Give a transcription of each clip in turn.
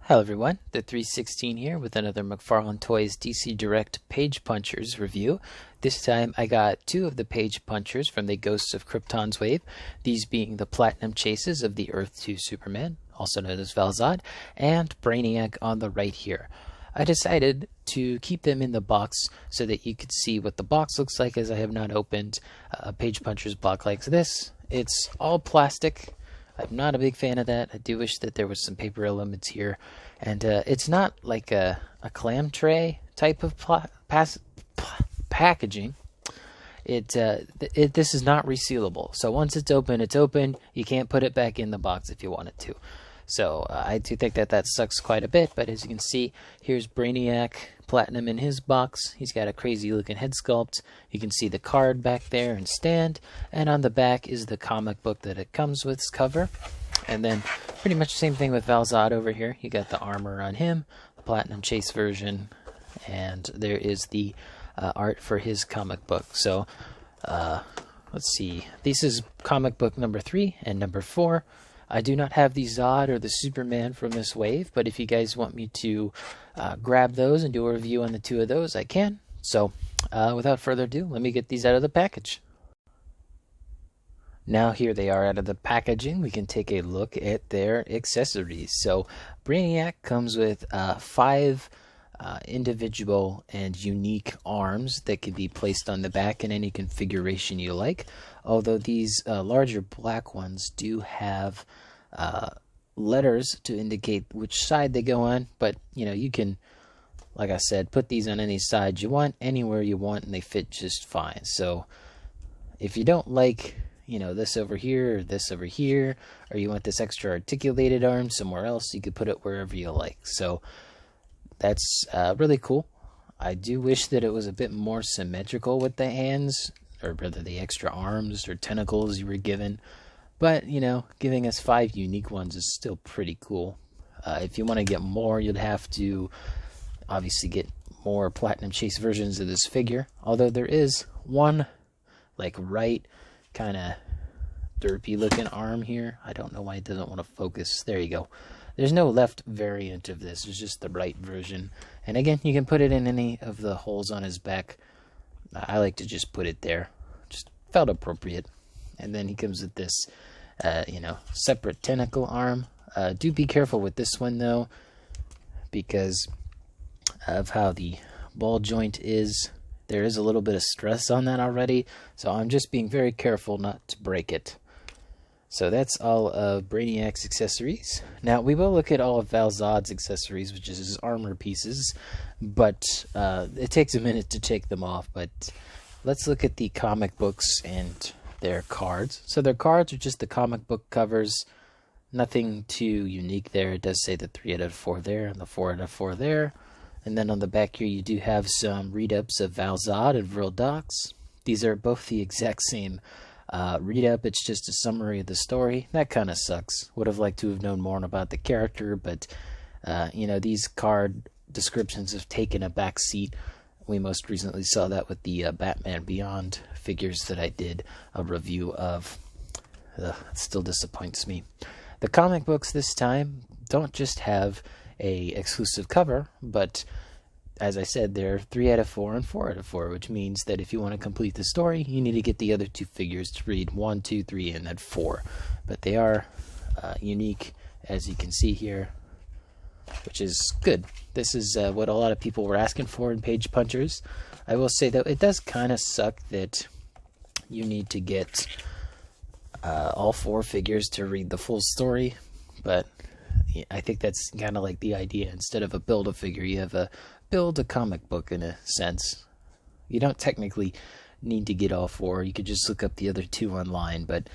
Hello everyone, the 316 here with another McFarlane Toys DC Direct Page Punchers review. This time I got two of the page punchers from the Ghosts of Krypton's wave, these being the Platinum Chases of the Earth 2 Superman, also known as Val-Zod, and Braniac on the right here. I decided to keep them in the box so that you could see what the box looks like, as I have not opened a page puncher's box like this. It's all plastic. I'm not a big fan of that. I do wish that there was some paper elements here. And it's not like a clam tray type of packaging. This is not resealable. So once it's open, it's open. You can't put it back in the box if you wanted to. So I do think that sucks quite a bit. But as you can see, here's Braniac Platinum in his box. He's got a crazy looking head sculpt. You can see the card back there and stand. And on the back is the comic book that it comes with cover. And then pretty much the same thing with Val-Zod over here. You got the armor on him, the Platinum Chase version, and there is the art for his comic book. So let's see. This is comic book number 3 and number 4. I do not have the Zod or the Superman from this wave, but if you guys want me to grab those and do a review on the two of those, I can. So without further ado, let me get these out of the package. Now here they are out of the packaging. We can take a look at their accessories. So Braniac comes with 5 individual and unique arms that can be placed on the back in any configuration you like. Although these larger black ones do have letters to indicate which side they go on. But you know, you can, like I said, put these on any side you want, anywhere you want, and they fit just fine. So if you don't like, you know, this over here or this over here, or you want this extra articulated arm somewhere else, you could put it wherever you like. So that's really cool. I do wish that it was a bit more symmetrical with the hands, or rather the extra arms or tentacles you were given. But, you know, giving us 5 unique ones is still pretty cool. If you want to get more, you'd have to obviously get more Platinum Chase versions of this figure. Although there is one, like, right kind of derpy looking arm here. I don't know why it doesn't want to focus. There you go. There's no left variant of this. It's just the right version. And again, you can put it in any of the holes on his back. I like to just put it there. Just felt appropriate. And then he comes with this, you know, separate tentacle arm. Do be careful with this one though, because of how the ball joint is. There is a little bit of stress on that already, so I'm just being very careful not to break it. So that's all of Braniac's accessories. Now we will look at all of Val-Zod's accessories, which is his armor pieces, but it takes a minute to take them off. But let's look at the comic books and their cards. So their cards are just the comic book covers. Nothing too unique there. It does say the 3 out of 4 there and the 4 out of 4 there. And then on the back here, you do have some read-ups of Val-Zod and Vril Docs. These are both the exact same read-up. It's just a summary of the story. That kind of sucks. Would have liked to have known more about the character, but you know, these card descriptions have taken a back seat. We most recently saw that with the Batman Beyond figures that I did a review of. It still disappoints me. The comic books this time don't just have a exclusive cover, but as I said, they're 3 out of 4 and 4 out of 4, which means that if you want to complete the story, you need to get the other 2 figures to read 1, 2, 3, and then 4. But they are unique, as you can see here, which is good. This is what a lot of people were asking for in page punchers. I will say, though, it does kind of suck that you need to get all 4 figures to read the full story, but I think that's kind of like the idea. Instead of a build-a-figure, you have a build-a-comic book in a sense. You don't technically need to get all 4. You could just look up the other 2 online, but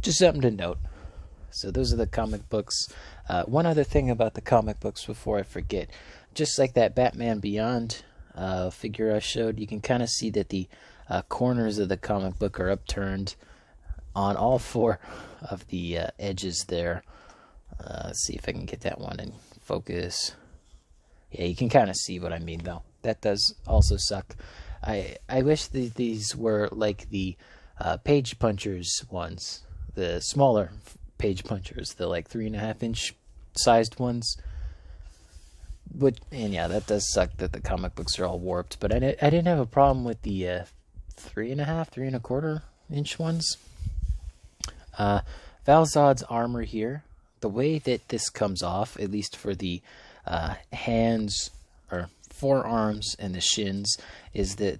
just something to note. So those are the comic books. One other thing about the comic books before I forget. Just like that Batman Beyond figure I showed, you can kind of see that the corners of the comic book are upturned on all 4 of the edges there. Let's see if I can get that one in focus. Yeah, you can kind of see what I mean, though. That does also suck. I wish these were like the page punchers ones, the smaller page punchers, the like 3.5-inch sized ones. And yeah, that does suck that the comic books are all warped. But I didn't have a problem with the 3.5, 3.25 inch ones. Val-Zod's armor here, the way that this comes off, at least for the hands or forearms and the shins, is that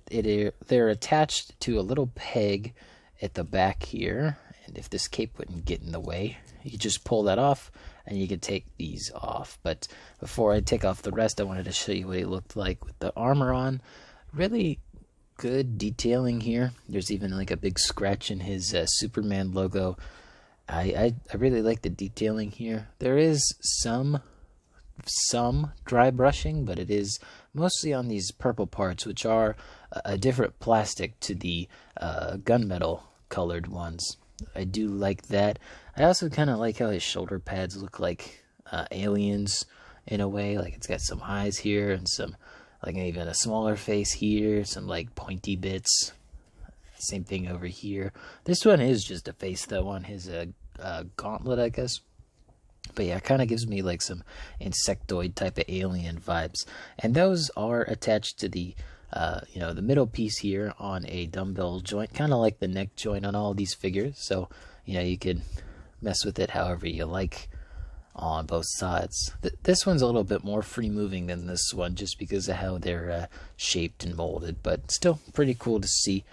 they're attached to a little peg at the back here. And if this cape wouldn't get in the way, you just pull that off and you can take these off. But before I take off the rest, I wanted to show you what he looked like with the armor on. Really good detailing here. There's even like a big scratch in his Superman logo. I really like the detailing here. There is some dry brushing, but it is mostly on these purple parts, which are a different plastic to the gunmetal colored ones. I do like that. I also kind of like how his shoulder pads look like aliens in a way. Like it's got some eyes here and some, like even a smaller face here, some like pointy bits. Same thing over here. This one is just a face though on his gauntlet, I guess. But yeah, it kind of gives me like some insectoid type of alien vibes. And those are attached to the the middle piece here on a dumbbell joint, kind of like the neck joint on all these figures. So, you can mess with it however you like on both sides. This one's a little bit more free moving than this one just because of how they're shaped and molded, but still pretty cool to see.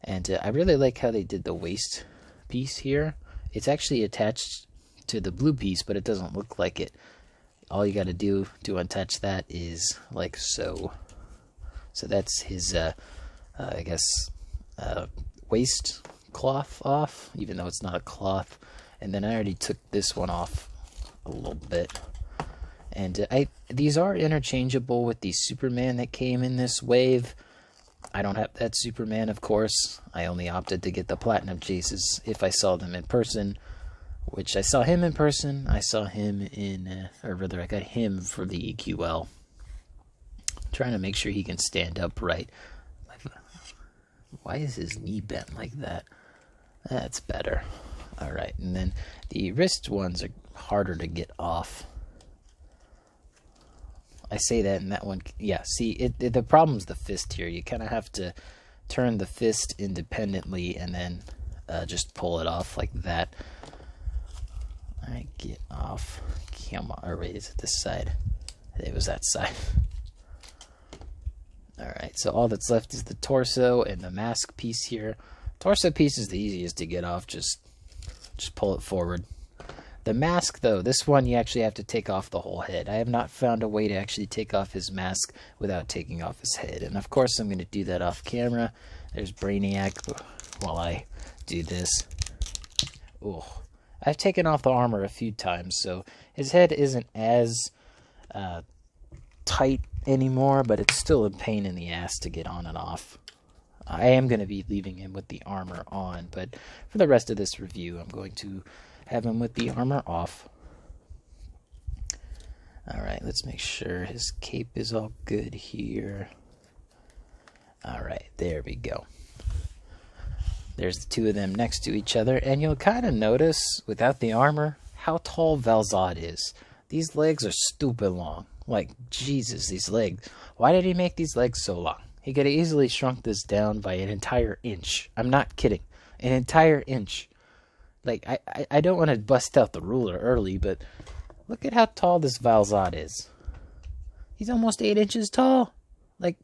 And I really like how they did the waist piece here. It's actually attached to the blue piece, but it doesn't look like it. All you got to do to untouch that is like so. So that's his, I guess, waist cloth off, even though it's not a cloth. And then I already took this one off a little bit. And these are interchangeable with the Superman that came in this wave. I don't have that Superman, of course. I only opted to get the Platinum Chases if I saw them in person, which I saw him in person. I saw him in, or rather I got him for the EQL. Trying to make sure he can stand upright. Why is his knee bent like that? That's better. Alright, and then the wrist ones are harder to get off. I say that and that one, yeah, see, the problem's the fist here. You kind of have to turn the fist independently and then just pull it off like that. Alright, get off. Come on, or wait, is it this side? It was that side. Alright, so all that's left is the torso and the mask piece here. Torso piece is the easiest to get off, just pull it forward. The mask, though, this one you actually have to take off the whole head. I have not found a way to actually take off his mask without taking off his head. And of course I'm going to do that off camera. There's Braniac while I do this. Oh, I've taken off the armor a few times, so his head isn't as tight anymore, but it's still a pain in the ass to get on and off. I am going to be leaving him with the armor on, but for the rest of this review, I'm going to have him with the armor off. Alright, let's make sure his cape is all good here. Alright, there we go. There's the two of them next to each other, and you'll kind of notice, without the armor, how tall Val-Zod is. These legs are stupid long. Like, Jesus, these legs. Why did he make these legs so long? He could have easily shrunk this down by an entire inch. I'm not kidding. An entire inch. Like, I don't want to bust out the ruler early, but look at how tall this Val-Zod is. He's almost 8 inches tall. Like,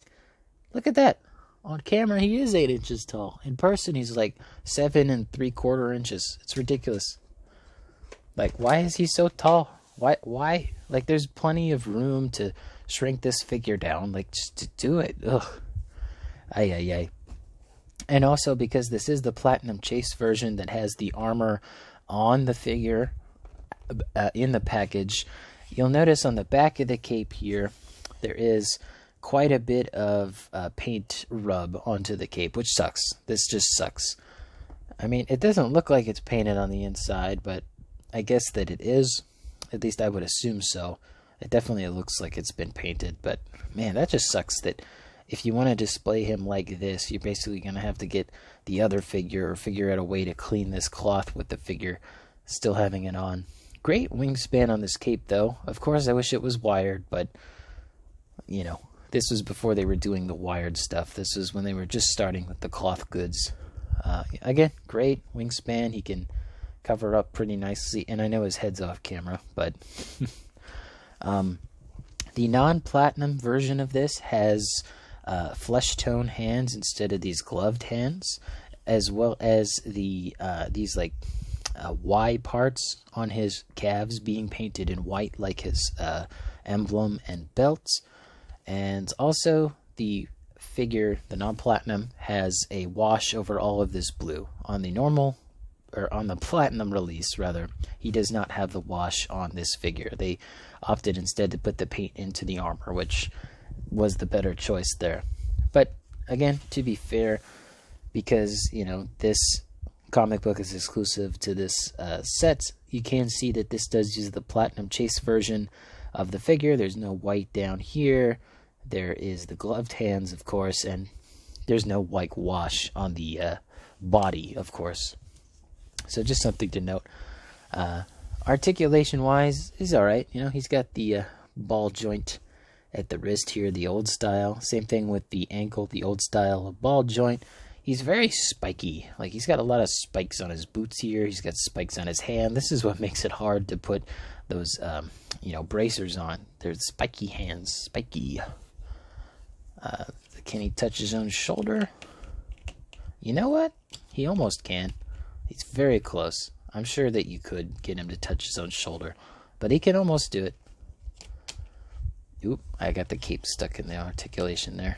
look at that. On camera, he is 8 inches tall. In person, he's like 7 3/4 inches. It's ridiculous. Like, why is he so tall? Why? Like, there's plenty of room to shrink this figure down. Like, just to do it. Ugh. Ay. And also because this is the Platinum Chase version that has the armor on the figure in the package, you'll notice on the back of the cape here, there is quite a bit of paint rub onto the cape, which sucks. This just sucks. I mean, it doesn't look like it's painted on the inside, but I guess that it is. At least I would assume so. It definitely looks like it's been painted, but man, that just sucks that if you want to display him like this, you're basically going to have to get the other figure or figure out a way to clean this cloth with the figure still having it on. Great wingspan on this cape, though. Of course, I wish it was wired, but you know, this was before they were doing the wired stuff. This was when they were just starting with the cloth goods. Again, great wingspan. He can cover up pretty nicely, and I know his head's off camera, but the non-platinum version of this has flesh tone hands instead of these gloved hands, as well as the these like Y parts on his calves being painted in white like his emblem and belts. And also the figure, the non-platinum, has a wash over all of this blue. On the normal, or on the platinum release rather, he does not have the wash on this figure. They opted instead to put the paint into the armor, which was the better choice there. But again, to be fair, because, you know, this comic book is exclusive to this set, you can see that this does use the platinum chase version of the figure. There's no white down here. There is the gloved hands, of course, and there's no white wash on the body, of course. So just something to note. Articulation-wise, he's alright. You know, he's got the ball joint at the wrist here, the old style. Same thing with the ankle, the old style ball joint. He's very spiky. Like, he's got a lot of spikes on his boots here. He's got spikes on his hand. This is what makes it hard to put those, you know, bracers on. They're spiky hands. Spiky. Can he touch his own shoulder? You know what? He almost can. He's very close. I'm sure that you could get him to touch his own shoulder, but he can almost do it. Oop, I got the cape stuck in the articulation there.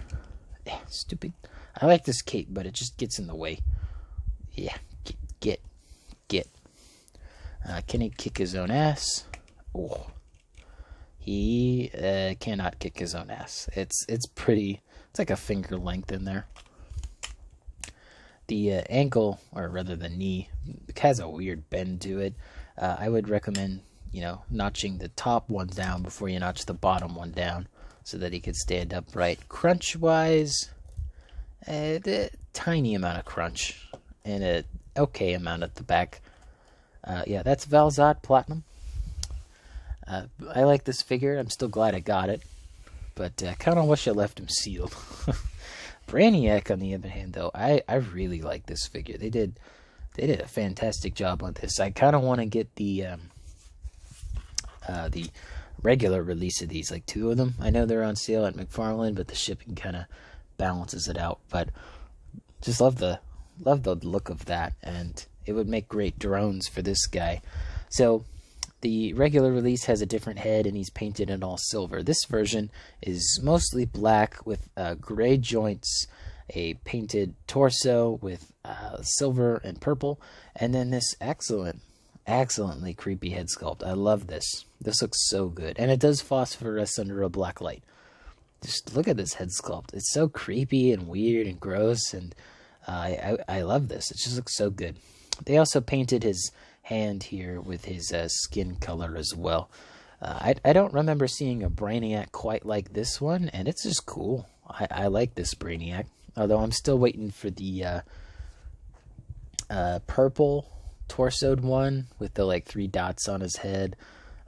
Stupid. I like this cape, but it just gets in the way. Yeah, get. Can he kick his own ass? Oh, he cannot kick his own ass. It's pretty. It's like a finger length in there. The ankle, or rather the knee, has a weird bend to it. I would recommend, you know, notching the top one down before you notch the bottom one down, so that he could stand upright. Crunch-wise, a tiny amount of crunch, and a okay amount at the back. Yeah, that's Valzad Platinum. I like this figure. I'm still glad I got it, but I kind of wish I left him sealed. Braniac, on the other hand, though, I really like this figure. They did a fantastic job on this. I kind of want to get the regular release of these, like 2 of them. I know they're on sale at McFarlane, but the shipping kind of balances it out. But just love the look of that, and it would make great drones for this guy. So the regular release has a different head, and he's painted in all silver. This version is mostly black with gray joints, a painted torso with silver and purple, and then this excellently creepy head sculpt. I love this. This looks so good, and it does phosphoresce under a black light. Just look at this head sculpt. It's so creepy and weird and gross, and I love this. It just looks so good. They also painted his hand here with his skin color as well. I don't remember seeing a Braniac quite like this one, and it's just cool. I like this Braniac, although I'm still waiting for the purple torsoed one with the like 3 dots on his head,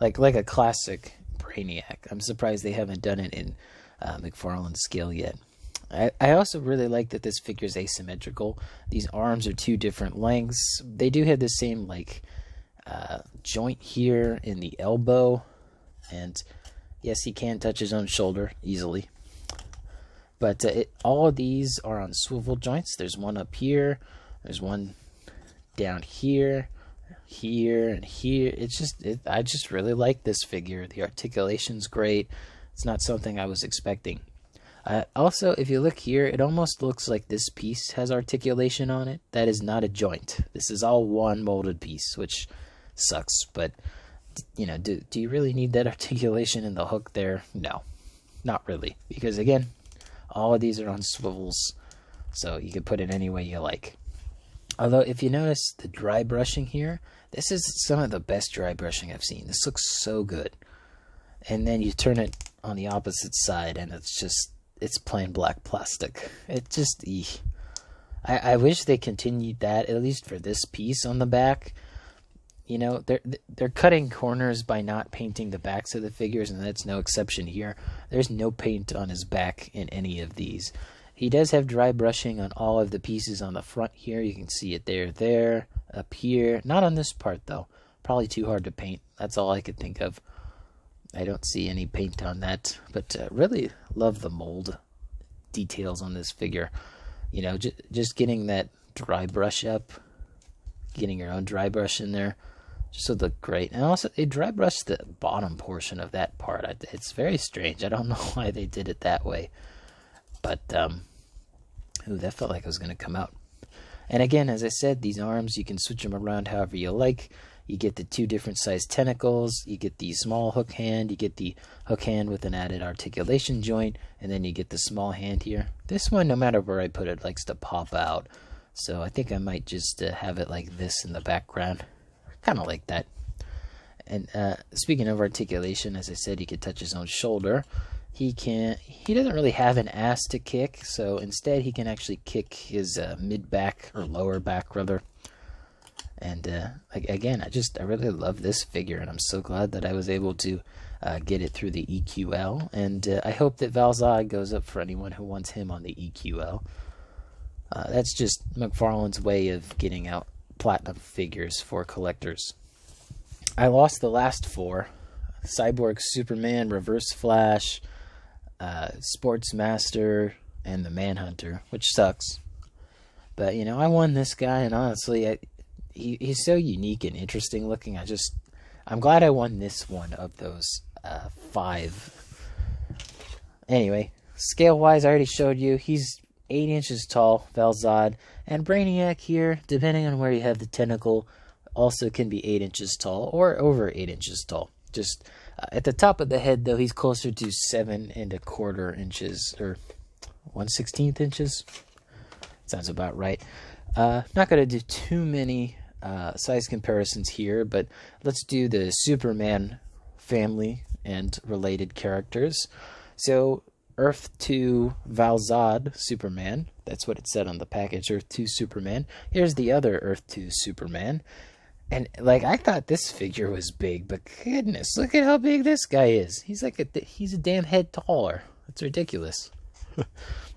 like a classic Braniac. I'm surprised they haven't done it in McFarlane scale yet. I also really like that this figure is asymmetrical. These arms are 2 different lengths. They do have the same like joint here in the elbow, and yes, he can touch his own shoulder easily. But all of these are on swivel joints. There's one up here. There's one down here, and here. I just really like this figure. The articulation's great. It's not something I was expecting. Also, if you look here, it almost looks like this piece has articulation on it. That is not a joint. This is all one molded piece, which sucks. But, you know, do you really need that articulation in the hook there? No, not really. Because, again, all of these are on swivels, so you can put it any way you like. Although, if you notice the dry brushing here, this is some of the best dry brushing I've seen. This looks so good. And then you turn it on the opposite side, and it's plain black plastic. It just, I wish they continued that, at least for this piece on the back. you know, they're cutting corners by not painting the backs of the figures, and that's no exception here. There's no paint on his back in any of these. He does have dry brushing on all of the pieces on the front here. You can see it there, up here. Not on this part, though. Probably too hard to paint. That's all I could think of. I don't see any paint on that, but really love the mold details on this figure. You know, just getting that dry brush up, getting your own dry brush in there, just would look great. And also, they dry brushed the bottom portion of that part. It's very strange. I don't know why they did it that way. But, ooh, that felt like it was going to come out. And again, as I said, these arms, you can switch them around however you like. You get the 2 different sized tentacles. You get the small hook hand. You get the hook hand with an added articulation joint. And then you get the small hand here. This one, no matter where I put it, likes to pop out. So I think I might just have it like this in the background. Kind of like that. And speaking of articulation, as I said, he could touch his own shoulder. He doesn't really have an ass to kick, so instead he can actually kick his mid-back, or lower back, rather. And again, I really love this figure, and I'm so glad that I was able to get it through the EQL. And I hope that Val-Zod goes up for anyone who wants him on the EQL. That's just McFarlane's way of getting out platinum figures for collectors. I lost the last 4. Cyborg Superman, Reverse Flash, Sportsmaster, and the Manhunter, which sucks. But, you know, I won this guy, and honestly, he's so unique and interesting looking. I'm glad I won this one of those 5. Anyway, scale-wise, I already showed you. He's 8 inches tall, Val-Zod, and Braniac here, depending on where you have the tentacle, also can be 8 inches tall or over 8 inches tall. Just at the top of the head, though, he's closer to 7 1/4 inches, or 1/16 inches. Sounds about right. Not going to do too many size comparisons here, but let's do the Superman family and related characters. So, Earth 2 Val-Zod Superman. That's what it said on the package, Earth 2 Superman. Here's the other Earth 2 Superman. And, like, I thought this figure was big, but goodness, look at how big this guy is. He's he's a damn head taller. It's ridiculous.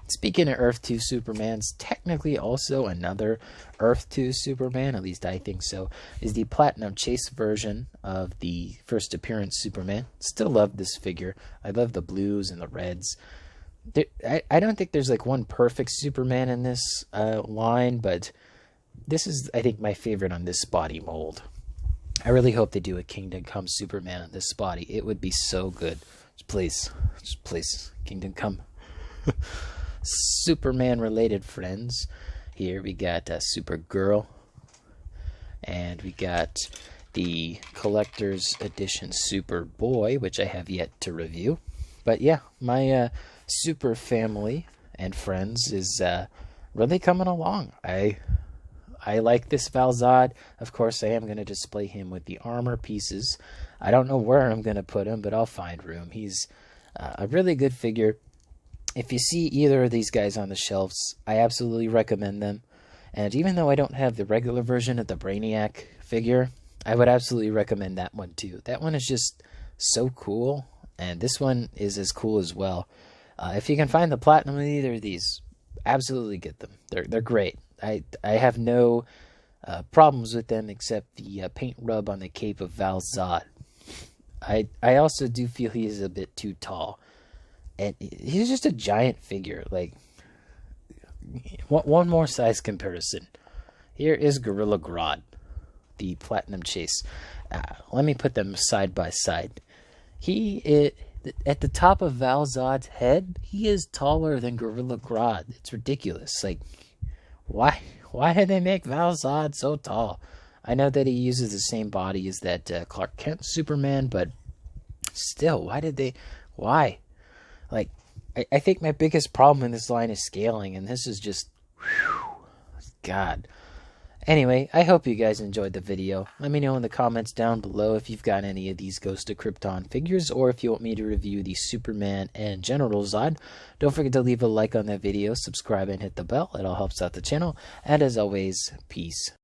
Speaking of Earth 2 Supermans, technically also another Earth 2 Superman, at least I think so, is the Platinum Chase version of the first appearance Superman. Still love this figure. I love the blues and the reds. I don't think there's like one perfect Superman in this line, but this is, I think, my favorite on this body mold. I really hope they do a Kingdom Come Superman on this body. It would be so good. Just please, Kingdom Come. Superman-related friends. Here we got Supergirl. And we got the Collector's Edition Superboy, which I have yet to review. But yeah, my Super family and friends is really coming along. I like this Val-Zod. Of course, I am going to display him with the armor pieces. I don't know where I'm going to put him, but I'll find room. He's a really good figure. If you see either of these guys on the shelves, I absolutely recommend them. And even though I don't have the regular version of the Braniac figure, I would absolutely recommend that one too. That one is just so cool, and this one is as cool as well. If you can find the platinum in either of these, absolutely get them. They're great. I have no problems with them except the paint rub on the cape of Val-Zod. I also do feel he is a bit too tall. And he's just a giant figure. Like, one more size comparison. Here is Gorilla Grodd, the Platinum Chase. Let me put them side by side. At the top of Val-Zod's head, he is taller than Gorilla Grodd. It's ridiculous. Like, why did they make Val-Zod so tall? I know that he uses the same body as that Clark Kent Superman, but still, why? Like, I think my biggest problem in this line is scaling, and this is just, whew, God. Anyway, I hope you guys enjoyed the video. Let me know in the comments down below if you've got any of these Ghost of Krypton figures, or if you want me to review the Superman and General Zod. Don't forget to leave a like on that video, subscribe, and hit the bell. It all helps out the channel. And as always, peace.